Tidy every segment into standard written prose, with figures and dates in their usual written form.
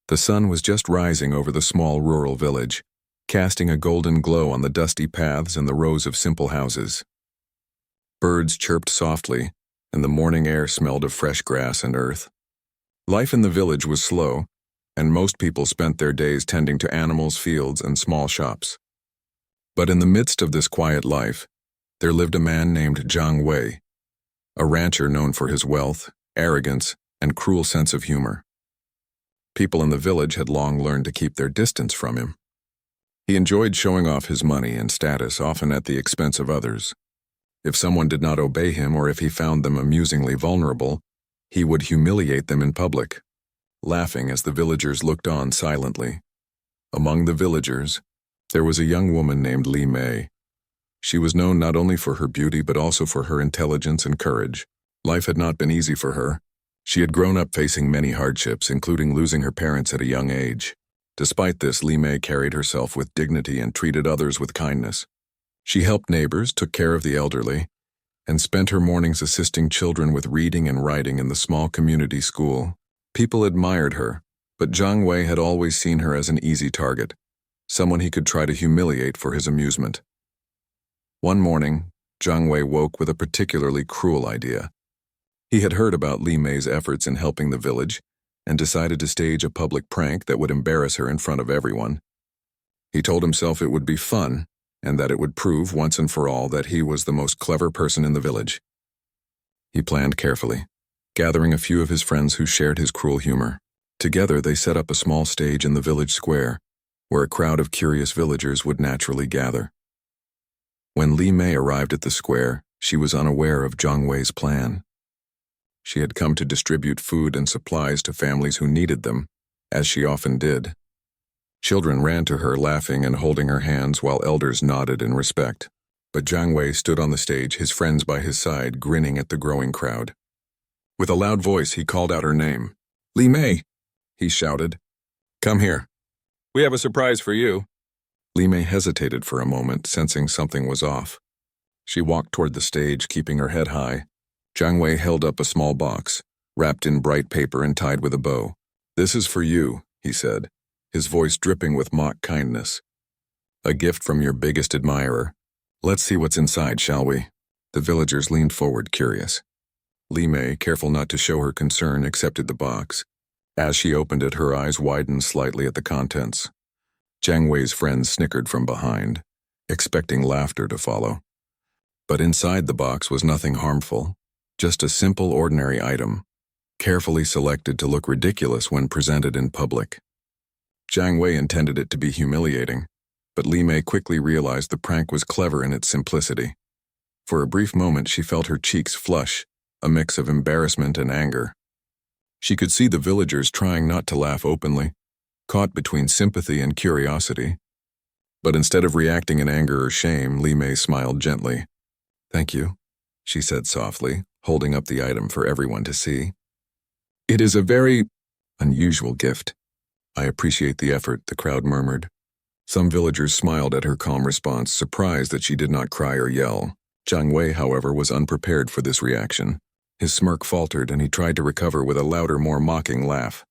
The sun was just rising over the small rural village, casting a golden glow on the dusty paths and the rows of simple houses. Birds chirped softly, and the morning air smelled of fresh grass and earth. Life in the village was slow, and most people spent their days tending to animals, fields, and small shops. But in the midst of this quiet life, there lived a man named Jiang Wei, a rancher known for his wealth, arrogance, and cruel sense of humor. People in the village had long learned to keep their distance from him. He enjoyed showing off his money and status, often at the expense of others. If someone did not obey him or if he found them amusingly vulnerable, he would humiliate them in public, laughing as the villagers looked on silently. Among the villagers, there was a young woman named Li Mei. She was known not only for her beauty but also for her intelligence and courage. Life had not been easy for her. She had grown up facing many hardships, including losing her parents at a young age. Despite this, Li Mei carried herself with dignity and treated others with kindness. She helped neighbors, took care of the elderly, and spent her mornings assisting children with reading and writing in the small community school. People admired her, but Jiang Wei had always seen her as an easy target, someone he could try to humiliate for his amusement. One morning, Jiang Wei woke with a particularly cruel idea. He had heard about Li Mei's efforts in helping the village and decided to stage a public prank that would embarrass her in front of everyone. He told himself it would be fun and that it would prove once and for all that he was the most clever person in the village. He planned carefully, gathering a few of his friends who shared his cruel humor. Together they set up a small stage in the village square, where a crowd of curious villagers would naturally gather. When Li Mei arrived at the square, she was unaware of Jiang Wei's plan. She had come to distribute food and supplies to families who needed them, as she often did. Children ran to her laughing and holding her hands while elders nodded in respect. But Jiang Wei stood on the stage, his friends by his side, grinning at the growing crowd. With a loud voice, he called out her name. "Li Mei!" he shouted. "Come here. We have a surprise for you." Li Mei hesitated for a moment, sensing something was off. She walked toward the stage, keeping her head high. Jiang Wei held up a small box, wrapped in bright paper and tied with a bow. "This is for you," he said, his voice dripping with mock kindness. "A gift from your biggest admirer. Let's see what's inside, shall we?" The villagers leaned forward, curious. Li Mei, careful not to show her concern, accepted the box. As she opened it, her eyes widened slightly at the contents. Jiang Wei's friends snickered from behind, expecting laughter to follow. But inside the box was nothing harmful, just a simple, ordinary item, carefully selected to look ridiculous when presented in public. Jiang Wei intended it to be humiliating, but Li Mei quickly realized the prank was clever in its simplicity. For a brief moment, she felt her cheeks flush, a mix of embarrassment and anger. She could see the villagers trying not to laugh openly, caught between sympathy and curiosity. But instead of reacting in anger or shame, Li Mei smiled gently. "Thank you," she said softly, holding up the item for everyone to see. "It is a very unusual gift." "I appreciate the effort," the crowd murmured. Some villagers smiled at her calm response, surprised that she did not cry or yell. Jiang Wei, however, was unprepared for this reaction. His smirk faltered, and he tried to recover with a louder, more mocking laugh.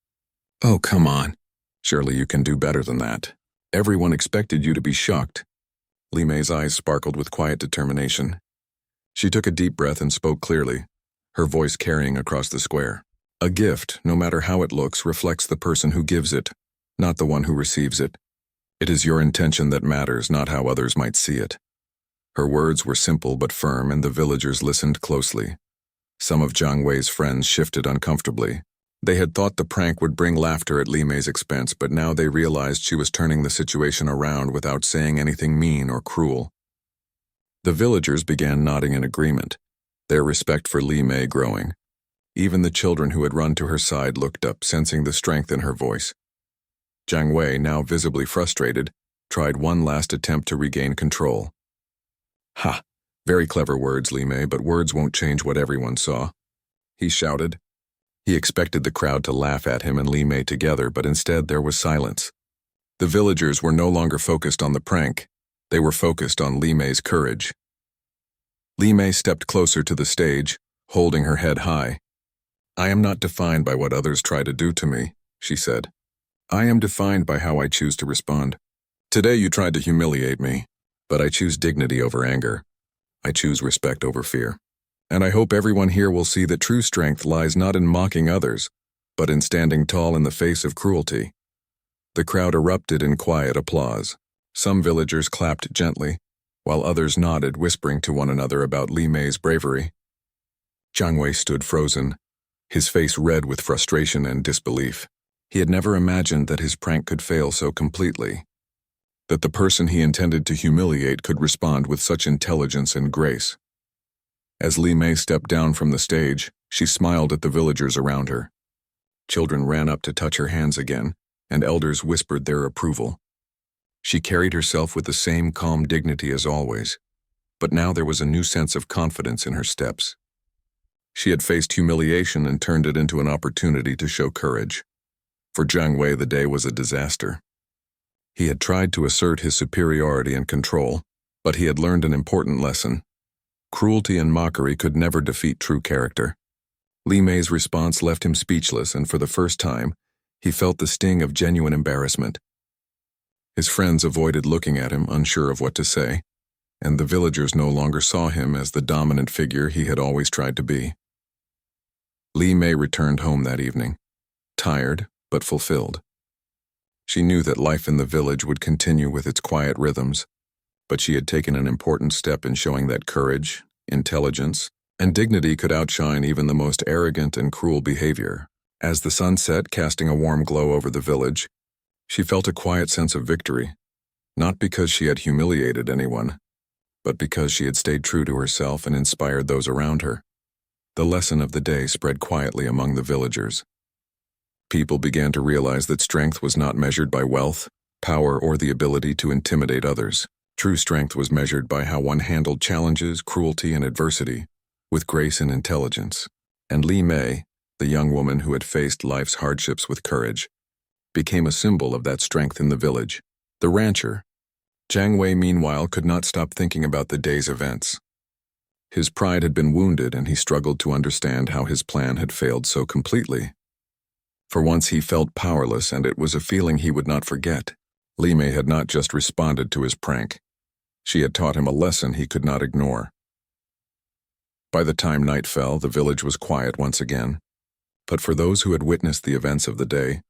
"Oh, come on. Surely you can do better than that. Everyone expected you to be shocked." Li Mei's eyes sparkled with quiet determination. She took a deep breath and spoke clearly, her voice carrying across the square. "A gift, no matter how it looks, reflects the person who gives it, not the one who receives it. It is your intention that matters, not how others might see it." Her words were simple but firm, and the villagers listened closely. Some of Jiang Wei's friends shifted uncomfortably. They had thought the prank would bring laughter at Li Mei's expense, but now they realized she was turning the situation around without saying anything mean or cruel. The villagers began nodding in agreement, their respect for Li Mei growing. Even the children who had run to her side looked up, sensing the strength in her voice. Jiang Wei, now visibly frustrated, tried one last attempt to regain control. "Ha! Very clever words, Li Mei, but words won't change what everyone saw," he shouted. He expected the crowd to laugh at him and Li Mei together, but instead there was silence. The villagers were no longer focused on the prank. They were focused on Li Mei's courage. Li Mei stepped closer to the stage, holding her head high. "I am not defined by what others try to do to me," she said. I am defined by how I choose to respond. Today you tried to humiliate me, but I choose dignity over anger. I choose respect over fear. And I hope everyone here will see that true strength lies not in mocking others, but in standing tall in the face of cruelty. The crowd erupted in quiet applause. Some villagers clapped gently, while others nodded, whispering to one another about Li Mei's bravery. Jiang Wei stood frozen, his face red with frustration and disbelief. He had never imagined that his prank could fail so completely, that the person he intended to humiliate could respond with such intelligence and grace. As Li Mei stepped down from the stage, she smiled at the villagers around her. Children ran up to touch her hands again, and elders whispered their approval. She carried herself with the same calm dignity as always, but now there was a new sense of confidence in her steps. She had faced humiliation and turned it into an opportunity to show courage. For Jiang Wei, the day was a disaster. He had tried to assert his superiority and control, but he had learned an important lesson. Cruelty and mockery could never defeat true character. Li Mei's response left him speechless, and for the first time, he felt the sting of genuine embarrassment. His friends avoided looking at him, unsure of what to say, and the villagers no longer saw him as the dominant figure he had always tried to be. Li Mei returned home that evening, tired but fulfilled. She knew that life in the village would continue with its quiet rhythms, but she had taken an important step in showing that courage, intelligence, and dignity could outshine even the most arrogant and cruel behavior. As the sun set, casting a warm glow over the village, she felt a quiet sense of victory, not because she had humiliated anyone, but because she had stayed true to herself and inspired those around her. The lesson of the day spread quietly among the villagers. People began to realize that strength was not measured by wealth, power, or the ability to intimidate others. True strength was measured by how one handled challenges, cruelty, and adversity, with grace and intelligence. And Li Mei, the young woman who had faced life's hardships with courage, became a symbol of that strength in the village. The rancher, Jiang Wei, meanwhile, could not stop thinking about the day's events. His pride had been wounded, and he struggled to understand how his plan had failed so completely. For once he felt powerless, and it was a feeling he would not forget. Li Mei had not just responded to his prank. She had taught him a lesson he could not ignore. By the time night fell, the village was quiet once again. But for those who had witnessed the events of the day,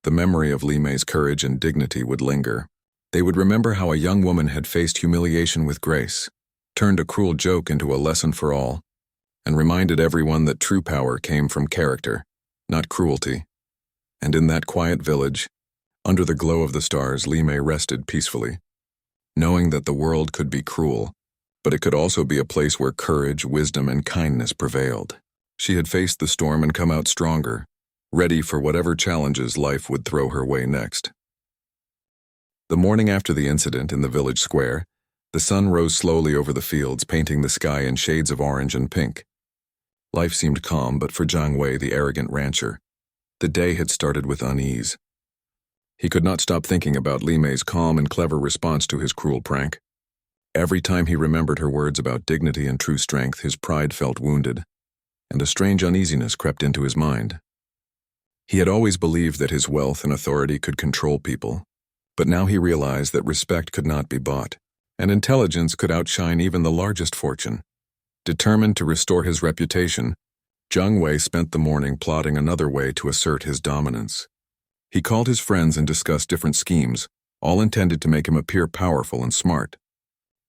the memory of Li Mei's courage and dignity would linger. They would remember how a young woman had faced humiliation with grace, turned a cruel joke into a lesson for all, and reminded everyone that true power came from character, not cruelty. And in that quiet village, under the glow of the stars, Li Mei rested peacefully, knowing that the world could be cruel, but it could also be a place where courage, wisdom, and kindness prevailed. She had faced the storm and come out stronger, ready for whatever challenges life would throw her way next. The morning after the incident in the village square, the sun rose slowly over the fields, painting the sky in shades of orange and pink. Life seemed calm, but for Jiang Wei, the arrogant rancher, the day had started with unease. He could not stop thinking about Li Mei's calm and clever response to his cruel prank. Every time he remembered her words about dignity and true strength, his pride felt wounded, and a strange uneasiness crept into his mind. He had always believed that his wealth and authority could control people, but now he realized that respect could not be bought, and intelligence could outshine even the largest fortune. Determined to restore his reputation, Jiang Wei spent the morning plotting another way to assert his dominance. He called his friends and discussed different schemes, all intended to make him appear powerful and smart.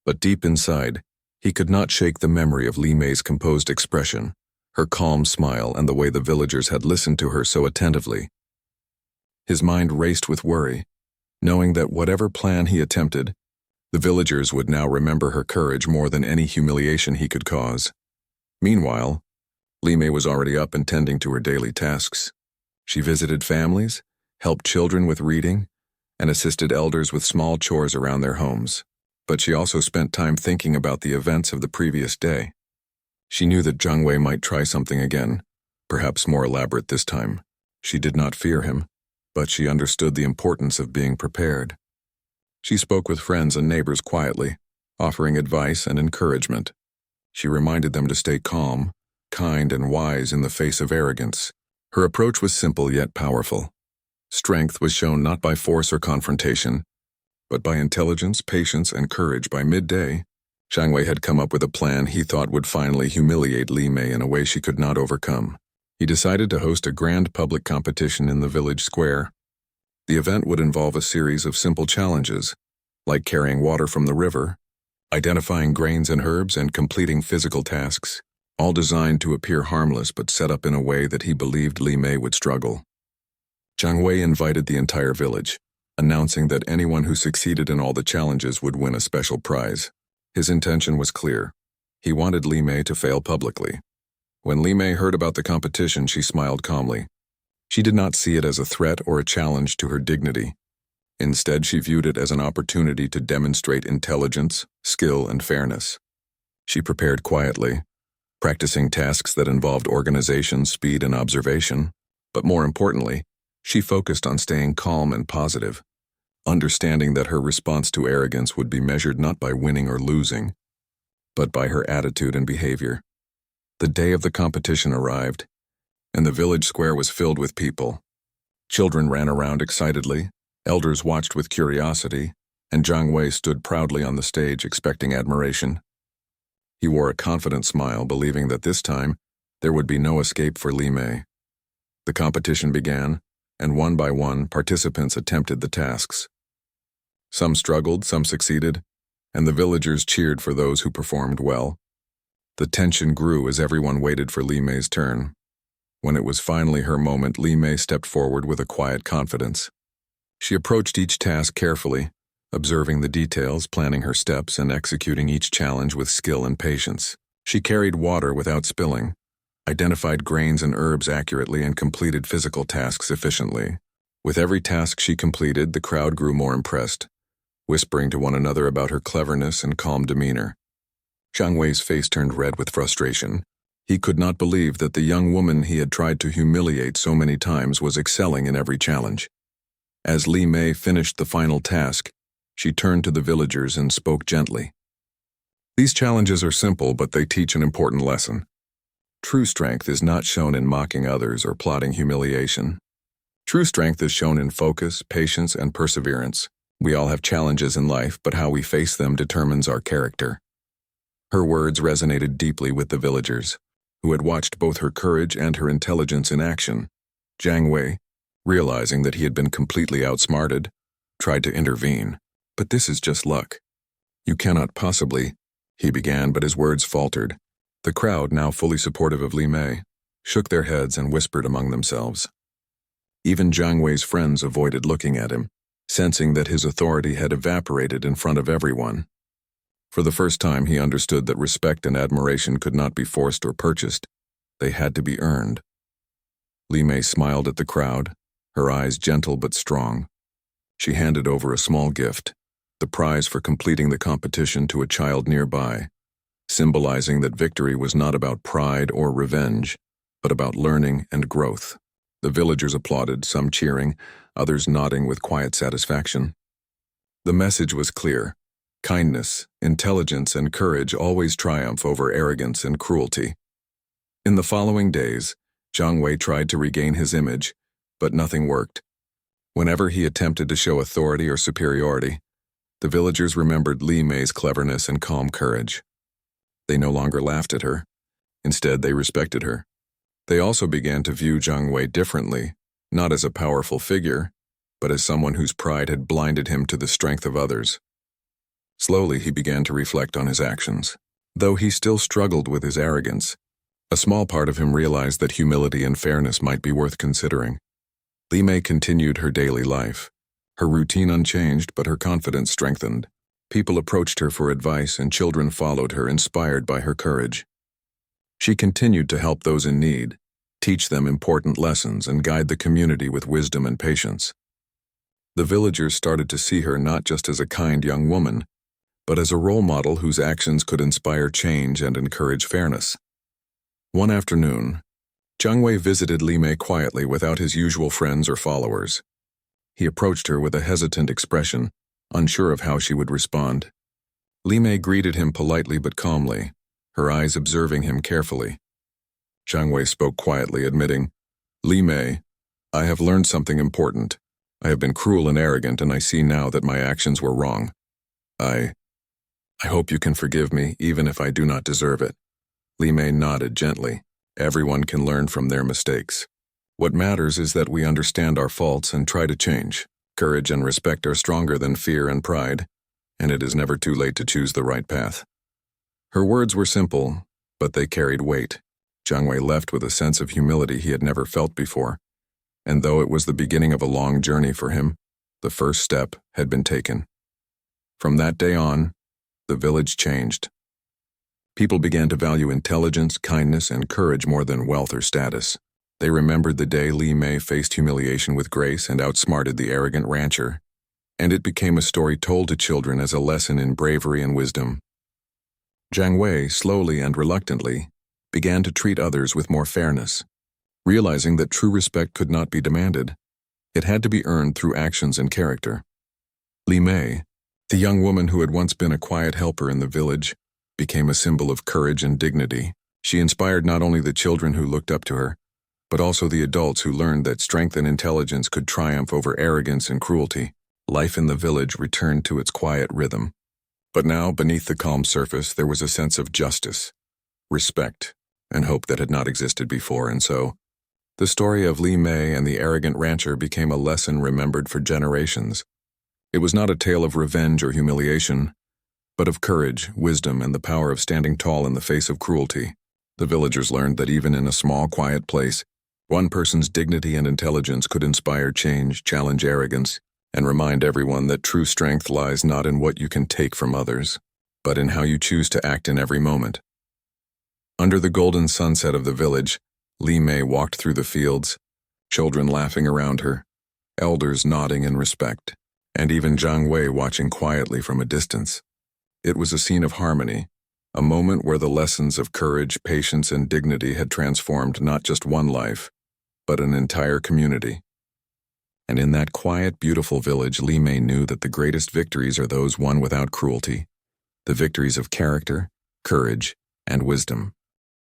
But deep inside, he could not shake the memory of Li Mei's composed expression, her calm smile, and the way the villagers had listened to her so attentively. His mind raced with worry, knowing that whatever plan he attempted, the villagers would now remember her courage more than any humiliation he could cause. Meanwhile, Li Mei was already up and tending to her daily tasks. She visited families, helped children with reading, and assisted elders with small chores around their homes. But she also spent time thinking about the events of the previous day. She knew that Jiang Wei might try something again, perhaps more elaborate this time. She did not fear him, but she understood the importance of being prepared. She spoke with friends and neighbors quietly, offering advice and encouragement. She reminded them to stay calm, kind, and wise in the face of arrogance. Her approach was simple yet powerful. Strength was shown not by force or confrontation, but by intelligence, patience, and courage. By midday, Zhang Wei had come up with a plan he thought would finally humiliate Li Mei in a way she could not overcome. He decided to host a grand public competition in the village square. The event would involve a series of simple challenges, like carrying water from the river, identifying grains and herbs, and completing physical tasks, all designed to appear harmless but set up in a way that he believed Li Mei would struggle. Zhang Wei invited the entire village, announcing that anyone who succeeded in all the challenges would win a special prize. His intention was clear. He wanted Li Mei to fail publicly. When Li Mei heard about the competition, she smiled calmly. She did not see it as a threat or a challenge to her dignity. Instead, she viewed it as an opportunity to demonstrate intelligence, skill, and fairness. She prepared quietly, practicing tasks that involved organization, speed, and observation. But more importantly, she focused on staying calm and positive, understanding that her response to arrogance would be measured not by winning or losing, but by her attitude and behavior. The day of the competition arrived, and the village square was filled with people. Children ran around excitedly, elders watched with curiosity, and Zhang Wei stood proudly on the stage expecting admiration. He wore a confident smile, believing that this time there would be no escape for Li Mei. The competition began, and one by one, participants attempted the tasks. Some struggled, some succeeded, and the villagers cheered for those who performed well. The tension grew as everyone waited for Li Mei's turn. When it was finally her moment, Li Mei stepped forward with a quiet confidence. She approached each task carefully, observing the details, planning her steps, and executing each challenge with skill and patience. She carried water without spilling, identified grains and herbs accurately, and completed physical tasks efficiently. With every task she completed, the crowd grew more impressed, whispering to one another about her cleverness and calm demeanor. Zhang Wei's face turned red with frustration. He could not believe that the young woman he had tried to humiliate so many times was excelling in every challenge. As Li Mei finished the final task, she turned to the villagers and spoke gently. These challenges are simple, but they teach an important lesson. True strength is not shown in mocking others or plotting humiliation. True strength is shown in focus, patience, and perseverance. We all have challenges in life, but how we face them determines our character. Her words resonated deeply with the villagers, who had watched both her courage and her intelligence in action. Zhang Wei, realizing that he had been completely outsmarted, tried to intervene. "But this is just luck. You cannot possibly," he began, but his words faltered. The crowd, now fully supportive of Li Mei, shook their heads and whispered among themselves. Even Zhang Wei's friends avoided looking at him, sensing that his authority had evaporated in front of everyone. For the first time, he understood that respect and admiration could not be forced or purchased. They had to be earned. Li Mei smiled at the crowd, her eyes gentle but strong. She handed over a small gift, the prize for completing the competition, to a child nearby, symbolizing that victory was not about pride or revenge, but about learning and growth. The villagers applauded, some cheering, others nodding with quiet satisfaction. The message was clear. Kindness, intelligence, and courage always triumph over arrogance and cruelty. In the following days, Zhang Wei tried to regain his image, but nothing worked. Whenever he attempted to show authority or superiority, the villagers remembered Li Mei's cleverness and calm courage. They no longer laughed at her. Instead, they respected her. They also began to view Zhang Wei differently, not as a powerful figure, but as someone whose pride had blinded him to the strength of others. Slowly, he began to reflect on his actions. Though he still struggled with his arrogance, a small part of him realized that humility and fairness might be worth considering. Li Mei continued her daily life, her routine unchanged, but her confidence strengthened. People approached her for advice, and children followed her, inspired by her courage. She continued to help those in need, teach them important lessons, and guide the community with wisdom and patience. The villagers started to see her not just as a kind young woman, but as a role model whose actions could inspire change and encourage fairness. One afternoon, Zhang Wei visited Li Mei quietly without his usual friends or followers. He approached her with a hesitant expression, unsure of how she would respond. Li Mei greeted him politely but calmly, her eyes observing him carefully. Zhang Wei spoke quietly, admitting, "Li Mei, I have learned something important. I have been cruel and arrogant, and I see now that my actions were wrong. I hope you can forgive me, even if I do not deserve it." Li Mei nodded gently. Everyone can learn from their mistakes. What matters is that we understand our faults and try to change. Courage and respect are stronger than fear and pride, and it is never too late to choose the right path. Her words were simple, but they carried weight. Jiang Wei left with a sense of humility he had never felt before, and though it was the beginning of a long journey for him, the first step had been taken. From that day on, the village changed. People began to value intelligence, kindness, and courage more than wealth or status. They remembered the day Li Mei faced humiliation with grace and outsmarted the arrogant rancher, and it became a story told to children as a lesson in bravery and wisdom. Jiang Wei, slowly and reluctantly, began to treat others with more fairness, realizing that true respect could not be demanded. It had to be earned through actions and character. Li Mei, the young woman who had once been a quiet helper in the village, became a symbol of courage and dignity. She inspired not only the children who looked up to her, but also the adults who learned that strength and intelligence could triumph over arrogance and cruelty. Life in the village returned to its quiet rhythm. But now, beneath the calm surface, there was a sense of justice, respect, and hope that had not existed before, and so, the story of Li Mei and the arrogant rancher became a lesson remembered for generations. It was not a tale of revenge or humiliation, but of courage, wisdom, and the power of standing tall in the face of cruelty. The villagers learned that even in a small, quiet place, one person's dignity and intelligence could inspire change, challenge arrogance, and remind everyone that true strength lies not in what you can take from others, but in how you choose to act in every moment. Under the golden sunset of the village, Li Mei walked through the fields, children laughing around her, elders nodding in respect, and even Jiang Wei watching quietly from a distance. It was a scene of harmony, a moment where the lessons of courage, patience, and dignity had transformed not just one life, but an entire community. And in that quiet, beautiful village, Li Mei knew that the greatest victories are those won without cruelty, the victories of character, courage, and wisdom.